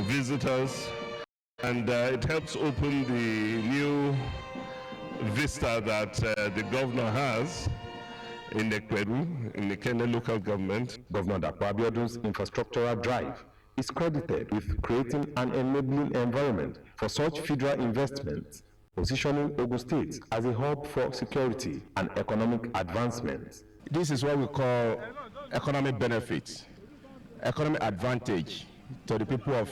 visitors, and it helps open the new vista that the governor has in Ekperu, in the Kenya local government. Governor Abiodun's infrastructural drive is credited with creating an enabling environment for such federal investments, positioning Ogun State as a hub for security and economic advancement. This is what we call economic benefits, economic advantage to the people of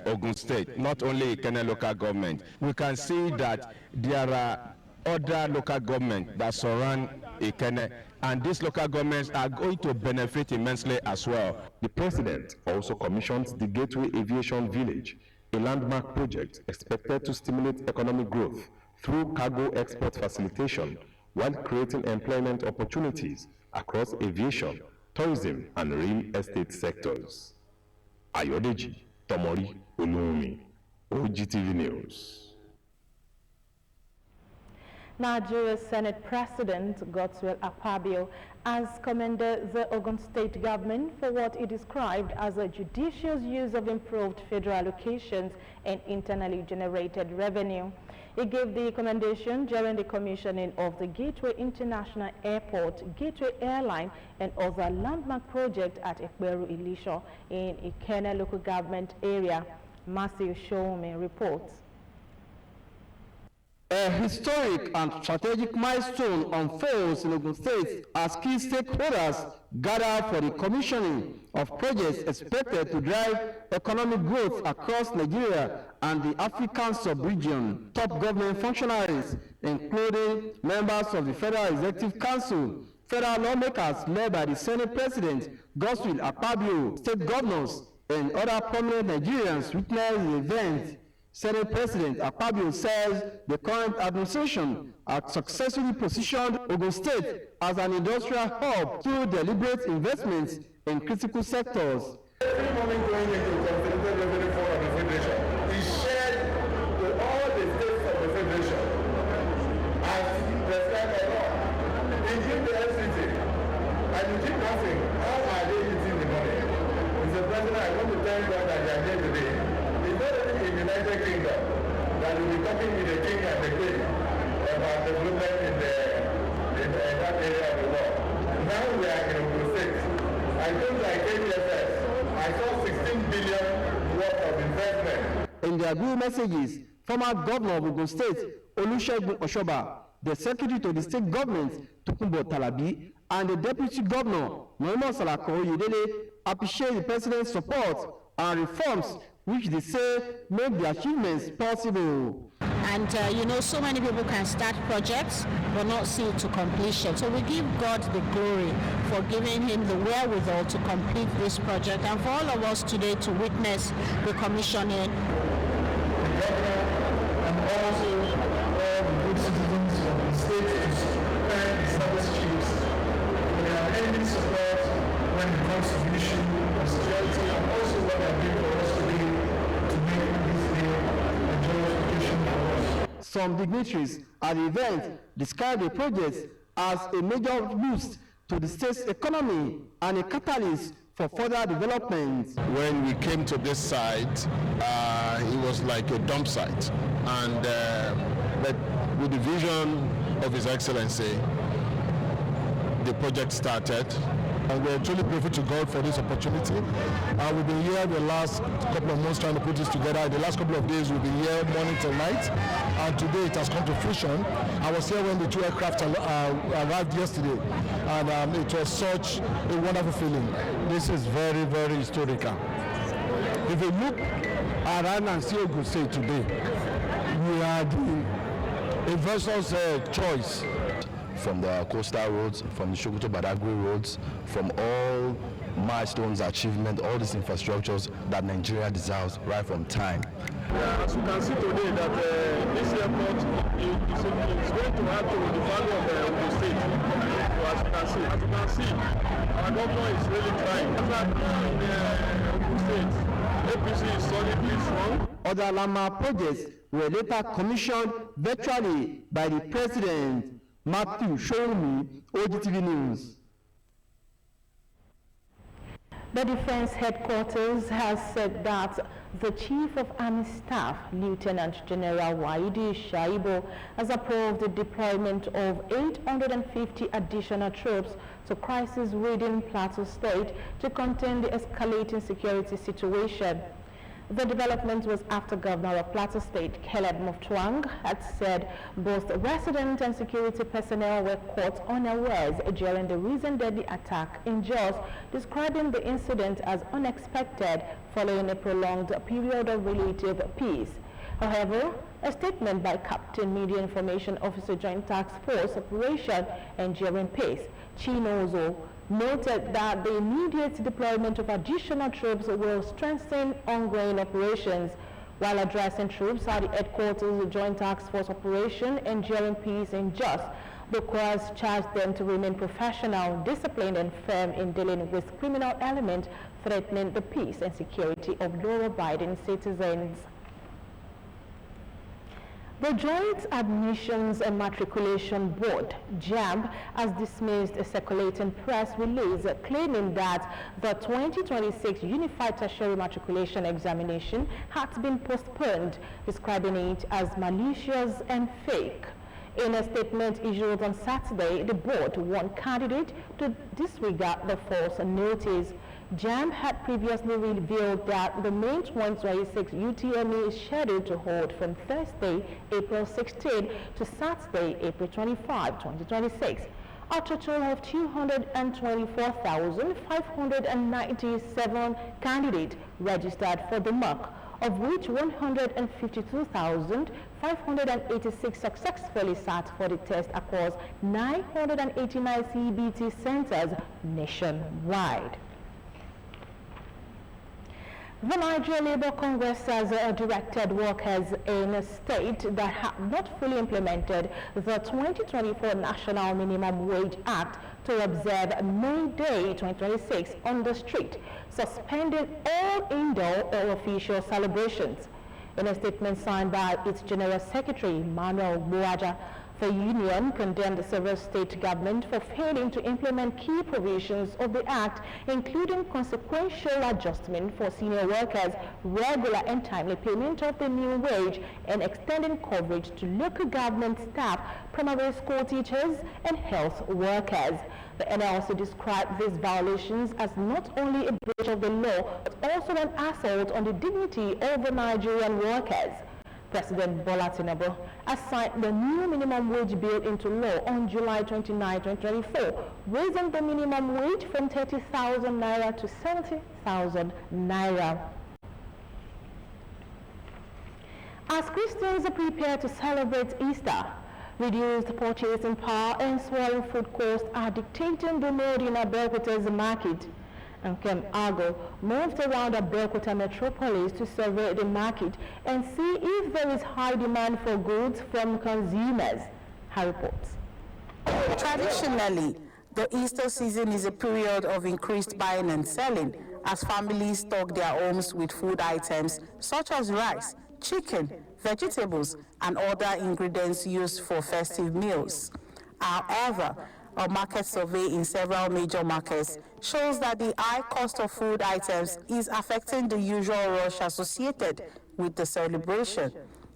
Ogun State, not only Kenya local government. We can see that there are other local governments that surround Kenya, and these local governments are going to benefit immensely as well. The president also commissioned the Gateway Aviation Village, a landmark project expected to stimulate economic growth through cargo export facilitation while creating employment opportunities across aviation, tourism, and real estate sectors. Ayodeji Tomori Olumi, OGTV News. Nigeria's Senate President Godswill Akpabio has commended the Ogun State government for what he described as a judicious use of improved federal allocations and internally generated revenue. He gave the commendation during the commissioning of the Gateway International Airport, Gateway Airline, and other landmark projects at Ekperu Ilisho in Ikenne local government area. Matthew Showme reports. A historic and strategic milestone unfolds in Ogun State as key stakeholders gather for the commissioning of projects expected to drive economic growth across Nigeria and the African sub-region. Top government functionaries, including members of the Federal Executive Council, federal lawmakers led by the Senate President Godswill Akpabio, state governors, and other prominent Nigerians witnessed the event. Senate President Akpabio says the current administration has successfully positioned Ogun State as an industrial hub through deliberate investments in critical sectors. Every money going into the Consolidated Revenue Fund of the Federation is shared to all the states of the Federation as prescribed by law. They give the FCT and you keep asking, how are they using the money? Mr. President, I want to tell you that they are here today. It's not only in the United Kingdom that will be talking with the king and the queen about development in that area of the world. Now we are in Ogun State. I told you I came here first. I saw 16 billion worth of investment. In their good messages, former governor of Ogun State, Olusegun Oshoba, the secretary to the state government, Tokunbo Talabi, and the deputy governor, Mohamed Salako Oyedele, appreciate the president's support and reforms which they say make the achievements possible. And you know, so many people can start projects but not see it to completion. So we give God the glory for giving him the wherewithal to complete this project, and for all of us today to witness the commissioning. The governor and also all the good citizens of the state to thank the service chiefs for their ending support when it comes to the issue of security, and also what they are doing for us today to make this day a joyous occasion for us. Some dignitaries at the event described the project as a major boost to the state's economy and a catalyst for further development. When we came to this site, it was like a dump site, and but with the vision of His Excellency, the project started. And we're truly grateful to God for this opportunity. We've been here the last couple of months trying to put this together. The last couple of days we've been here morning till night, and today it has come to fruition. I was here when the two aircraft arrived yesterday, and it was such a wonderful feeling. This is very, very historical. If you look around and see Ogun State today, we are the investors' choice. From the coastal roads, from the Sokoto Badagry roads, from all milestones, achievement, all these infrastructures that Nigeria deserves right from time. As you can see today that this airport is going to add to the value of the state. So as you can see, our governor is really trying. In the state, APC is solidly strong. Other landmark projects were later commissioned virtually by the president. Matthew Showme, OGTV News. The Defense Headquarters has said that the Chief of Army Staff, Lieutenant General Waidi Shaibo, has approved the deployment of 850 additional troops to crisis-ridden Plateau State to contain the escalating security situation. The development was after Governor of Plateau State, Caleb Mutfwang, had said both resident and security personnel were caught unawares during the recent deadly attack in Jos, describing the incident as unexpected following a prolonged period of relative peace. However, a statement by Captain Media Information Officer Joint Task Force Operation Enduring Peace, Chinozo, noted that the immediate deployment of additional troops will strengthen ongoing operations. While addressing troops at the headquarters of Joint Task Force Operation Enduring Peace in Jos, the Corps charged them to remain professional, disciplined, and firm in dealing with criminal elements threatening the peace and security of law-abiding citizens. The Joint Admissions and Matriculation Board, JAMB, has dismissed a circulating press release claiming that the 2026 Unified Tertiary Matriculation Examination had been postponed, describing it as malicious and fake. In a statement issued on Saturday, the board warned candidates to disregard the false notice. JAMB had previously revealed that the May 2026 UTME is scheduled to hold from Thursday, April 16 to Saturday, April 25, 2026. A total of 224,597 candidates registered for the mock, of which 152,586 successfully sat for the test across 989 CBT centers nationwide. The Nigeria Labour Congress has directed workers in a state that have not fully implemented the 2024 National Minimum Wage Act to observe May Day 2026 on the street, suspending all indoor or official celebrations. In a statement signed by its General Secretary, Manuel Buaja, the union condemned several state governments for failing to implement key provisions of the Act, including consequential adjustment for senior workers, regular and timely payment of the new wage, and extending coverage to local government staff, primary school teachers, and health workers. The NLC described these violations as not only a breach of the law, but also an assault on the dignity of the Nigerian workers. President Bola Tinubu has signed the new minimum wage bill into law on July 29, 2024, raising the minimum wage from 30,000 naira to 70,000 naira. As Christians prepare to celebrate Easter, reduced purchasing power and swelling food costs are dictating the mood in Abeokuta's market. And Kem Argo moved around Abeokuta metropolis to survey the market and see if there is high demand for goods from consumers. Her reports. Traditionally, the Easter season is a period of increased buying and selling as families stock their homes with food items such as rice, chicken, vegetables, and other ingredients used for festive meals. However, a market survey in several major markets shows that the high cost of food items is affecting the usual rush associated with the celebration.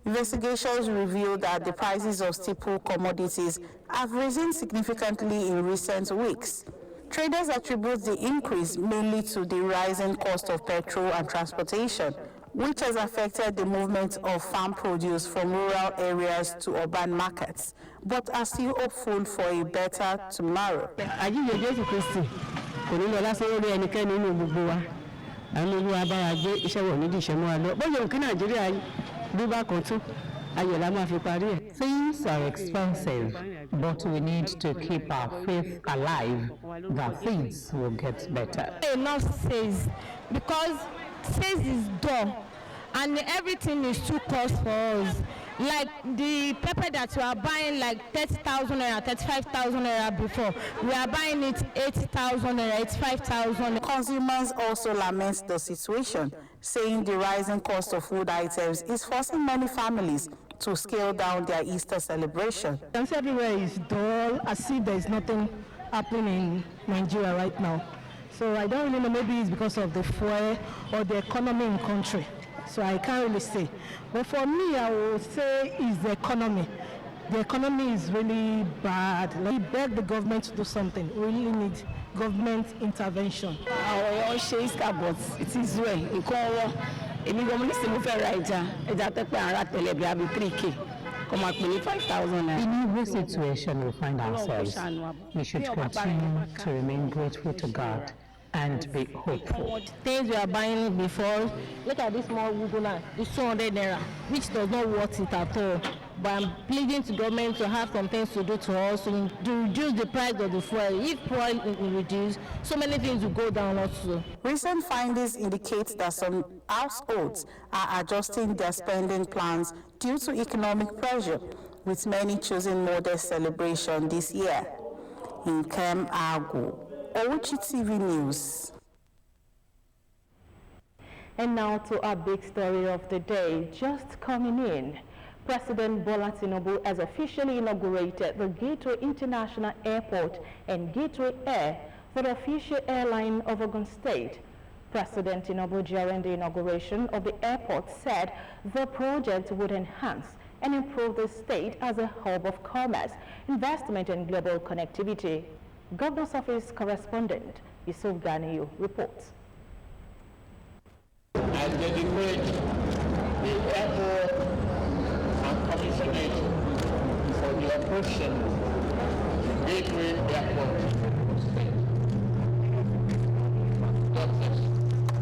Investigations reveal that the prices of staple commodities have risen significantly in recent weeks. Traders attribute the increase mainly to the rising cost of petrol and transportation, which has affected the movement of farm produce from rural areas to urban markets, but are still hopeful for a better tomorrow. Things are expensive, but we need to keep our faith alive that things will get better. Enough says, because says is done, and everything is too cost for us. Like the pepper that we are buying, like 30,000 naira, 35,000 naira before, we are buying it 80,000 naira, 85,000. Consumers also lament the situation, saying the rising cost of food items is forcing many families to scale down their Easter celebration. Everywhere is dull, as if there is nothing happening in Nigeria right now. So I don't really know, maybe it's because of the fuel or the economy in country. So I can't really say. But for me, I would say it's the economy. The economy is really bad. We beg the government to do something. We really need government intervention. Our shares but it is well. In Congo, if you go to the fair, it's 3K. Come up with 5,000. In every situation we find ourselves, we should continue to remain grateful to God and be hopeful. Things we are buying before, look at this small Google now, it's 200 naira, which does not worth it at all. But I'm pleading to government to have some things to do to us to reduce the price of the fuel. If fuel is reduced, so many things will go down also. Recent findings indicate that some households are adjusting their spending plans due to economic pressure, with many choosing modest celebration this year. In Kem Agu, OGTV News. And now to our big story of the day, just coming in. President Bola Tinubu has officially inaugurated the Gateway International Airport and Gateway Air for the official airline of Ogun State. President Tinubu, during the inauguration of the airport, said the project would enhance and improve the state as a hub of commerce, investment, and global connectivity. Governor's Office correspondent Yusuf Ganiyu reports. I dedicate the airport and commission it for the operation of the Gateway Airport.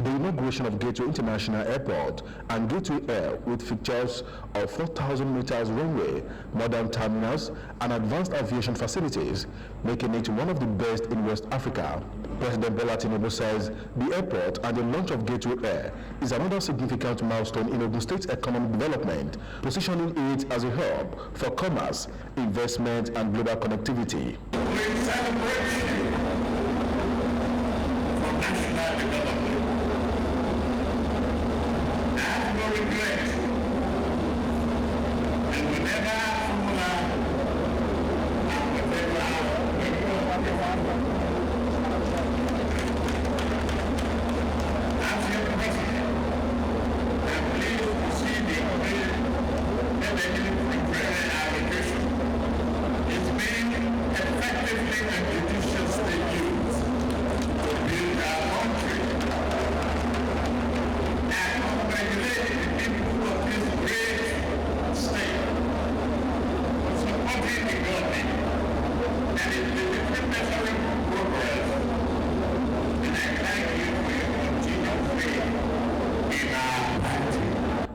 The inauguration of Gateway International Airport and Gateway Air, with features of 4,000 meters runway, modern terminals, and advanced aviation facilities, making it one of the best in West Africa. President Bola Tinubu says the airport and the launch of Gateway Air is another significant milestone in Ogun State's economic development, positioning it as a hub for commerce, investment, and global connectivity. We celebrate you for national development. I have no regret, and whenever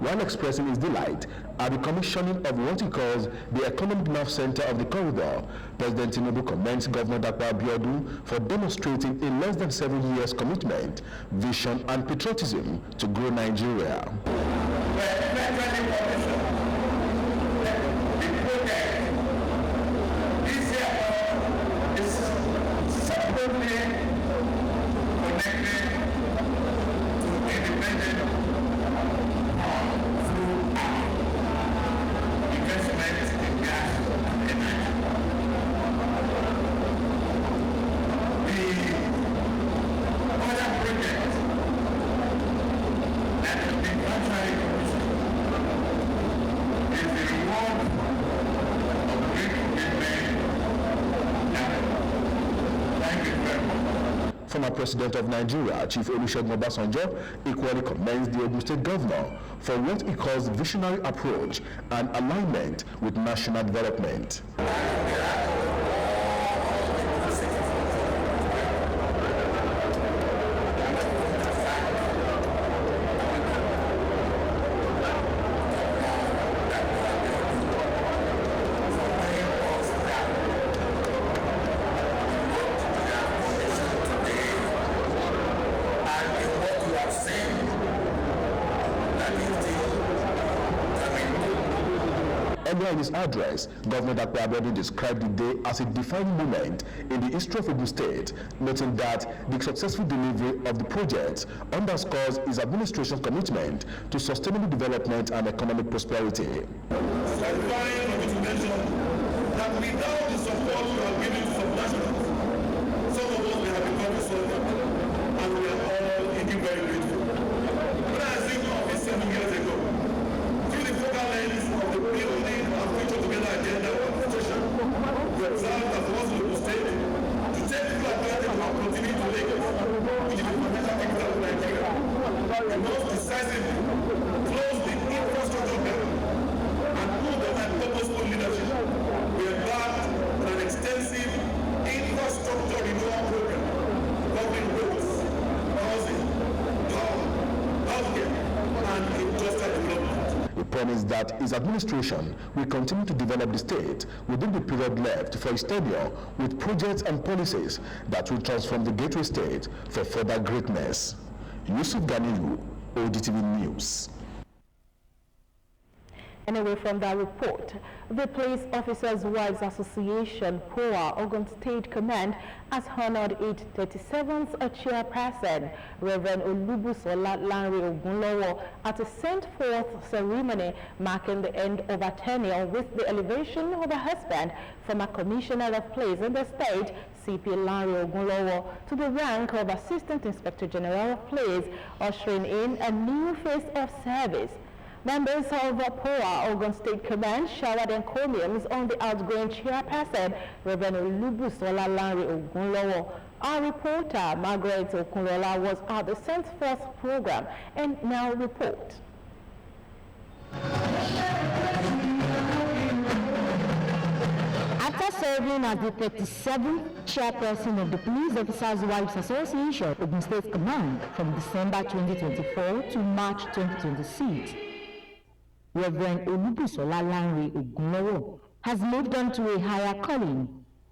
While expressing his delight at the commissioning of what he calls the economic nerve center of the corridor, President Tinubu commends Governor Dapo Abiodun for demonstrating in less than 7 years commitment, vision, and patriotism to grow Nigeria. Former President of Nigeria, Chief Olusegun Obasanjo, equally commends the Ogun State Governor for what he calls visionary approach and alignment with national development. Earlier in his address, Governor Dapo Abiodun described the day as a defining moment in the history of Ogun State, noting that the successful delivery of the project underscores his administration's commitment to sustainable development and economic prosperity. Certifying congratulations that without the support you have given to some nationals, some of us may have become disordered. aggressively close the infrastructure gap and move the purposeful leadership. We embarked on an extensive infrastructure renewal program covering roads, housing, power, healthcare, and industrial development. He promised that his administration will continue to develop the state within the period left for his tenure with projects and policies that will transform the Gateway State for further greatness. Yusuf Ganiyu, OGTV News. Anyway, from that report, the Police Officers' Wives Association, POA, Ogun State Command, has honored its 37th chairperson, Reverend Olubusola Lanre Ogunlowo, at a sent-forth ceremony marking the end of her tenure with the elevation of her husband, former Commissioner of Police in the state, CP Lanre Ogunlowo, to the rank of Assistant Inspector General of Police, ushering in a new phase of service. Members of the POA Ogun State Command showered encomiums on the outgoing chairperson, Reverend Olubusola Lanre Ogunlowo. Our reporter, Margaret Okunlola, was at the Sent Forth program and now reports. After serving as the 37th chairperson of the Police Officers' Wives Association, Ogun State Command, from December 2024 to March 2026, Reverend Olubusola Lanre Ogunlowo has moved on to a higher calling.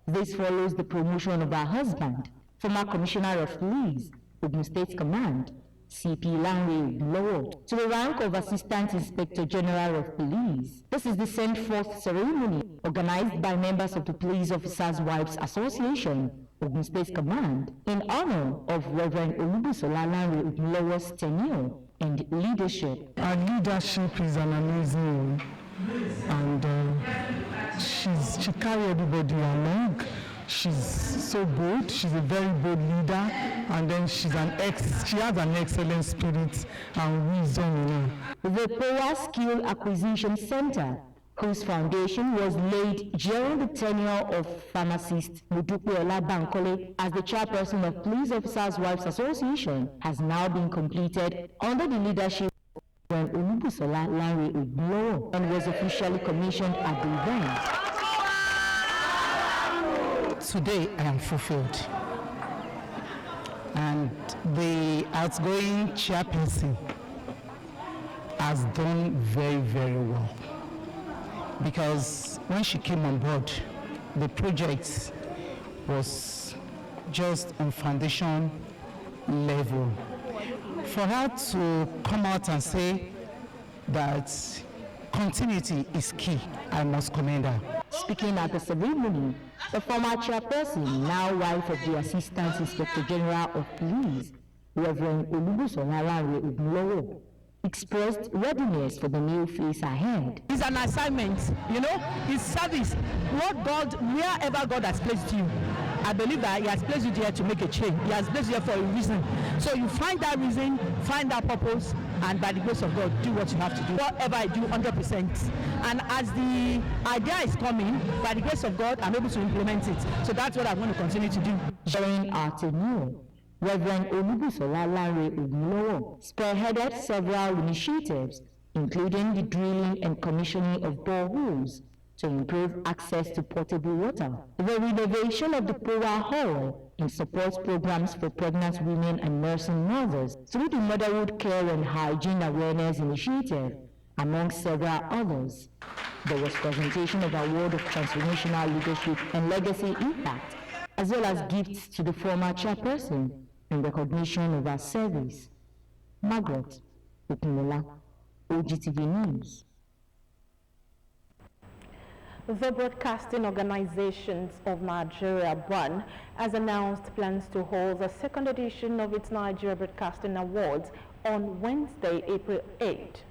This follows the promotion of her husband, former Commissioner of Police, Ogun State Command, CP Lanre Ogunlowo, to the rank of Assistant Inspector General of Police. This is the send-forth ceremony organized by members of the Police Officers' Wives Association, Ogun State Command, in honor of Reverend Olubusola Lanre Ogunlowo's tenure and leadership. Her leadership is an amazing one, and she carries everybody along. She's so bold. She's a very bold leader, and then she has an excellent spirit and wisdom in her. The POA Skill Acquisition Center, whose foundation was laid during the tenure of pharmacist Mudupe Olabankole as the chairperson of Police Officers' Wives Association, has now been completed under the leadership of Olubusola Lanre Ogunlowo and was officially commissioned at the event. Today I am fulfilled, and the outgoing chairperson has done very, very well, because when she came on board, the project was just on foundation level. For her to come out and say that continuity is key, I must commend her. Speaking at the ceremony, the former chairperson, now wife of the Assistant Inspector General of Police, Reverend Olubusola Lanre Ogunlowo, expressed readiness for the new phase ahead. It's an assignment, it's service. Wherever God has placed you, I believe that He has placed you there to make a change. He has placed you there for a reason. So you find that reason, find that purpose, and by the grace of God, do what you have to do. Whatever I do, 100%. And as the idea is coming, by the grace of God, I'm able to implement it. So that's what I'm going to continue to do. During our tenure, Reverend Olubusola Lanre Ogunlowo spearheaded several initiatives, including the drilling and commissioning of boreholes to improve access to potable water, the renovation of the POA Hall in support programs for pregnant women and nursing mothers through the Motherhood Care and Hygiene Awareness Initiative, among several others. There was presentation of award of transformational leadership and legacy impact, as well as gifts to the former chairperson in recognition of her service. Margaret Okunlola, OGTV News. The Broadcasting Organizations of Nigeria, BON, has announced plans to hold the second edition of its Nigeria Broadcasting Awards on Wednesday, April 8.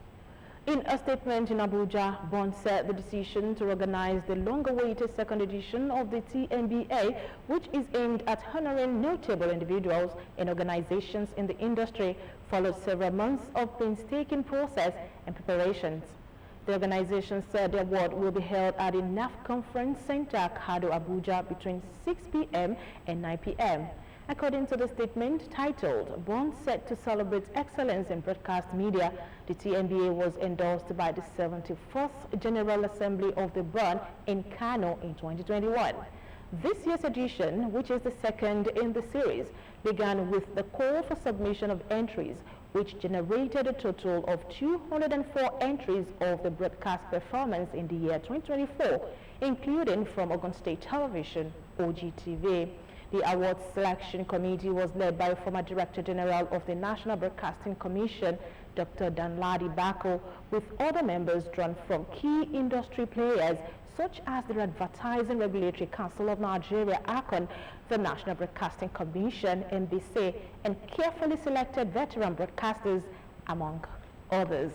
In a statement in Abuja, BON said the decision to organize the long-awaited second edition of the TNBA, which is aimed at honoring notable individuals and organizations in the industry, followed several months of painstaking process and preparations. The organization said the award will be held at the NAF Conference Center, Kado, Abuja, between 6 p.m. and 9 p.m. According to the statement titled "Bond Set to Celebrate Excellence in Broadcast Media," the TNBA was endorsed by the 74th General Assembly of the Bond in Kano in 2021. This year's edition, which is the second in the series, began with the call for submission of entries, which generated a total of 204 entries of the broadcast performance in the year 2024, including from Ogun State Television, OGTV. The awards selection committee was led by former Director General of the National Broadcasting Commission, Dr. Danladi Bako, with other members drawn from key industry players such as the Advertising Regulatory Council of Nigeria, ACON, the National Broadcasting Commission, NBC, and carefully selected veteran broadcasters, among others.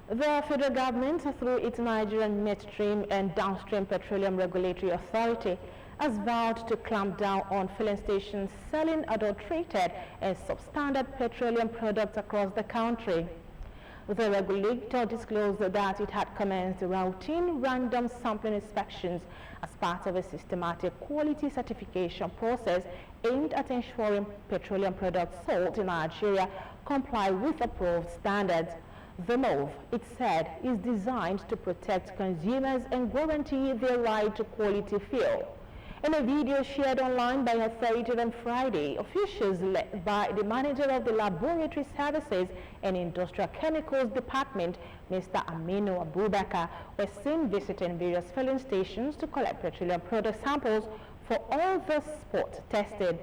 The federal government, through its Nigerian Midstream and Downstream Petroleum Regulatory Authority, has vowed to clamp down on filling stations selling adulterated and substandard petroleum products across the country. The regulator disclosed that it had commenced routine random sampling inspections as part of a systematic quality certification process aimed at ensuring petroleum products sold in Nigeria comply with approved standards. The move, it said, is designed to protect consumers and guarantee their right to quality fuel. In a video shared online by authority on Friday, officials led by the manager of the Laboratory Services and Industrial Chemicals Department, Mr. Aminu Abubakar, were seen visiting various filling stations to collect petroleum product samples for all the spots tested.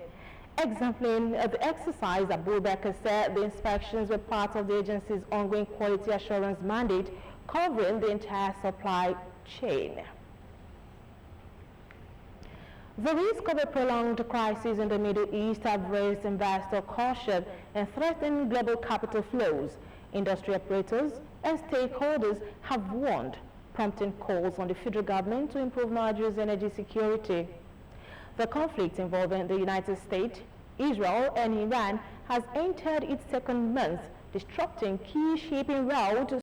Exempling the exercise, Abubakar said the inspections were part of the agency's ongoing quality assurance mandate covering the entire supply chain. The risk of a prolonged crisis in the Middle East have raised investor caution and threatened global capital flows. Industry operators and stakeholders have warned, prompting calls on the federal government to improve Nigeria's energy security. The conflict involving the United States, Israel, and Iran has entered its second month, disrupting key shipping routes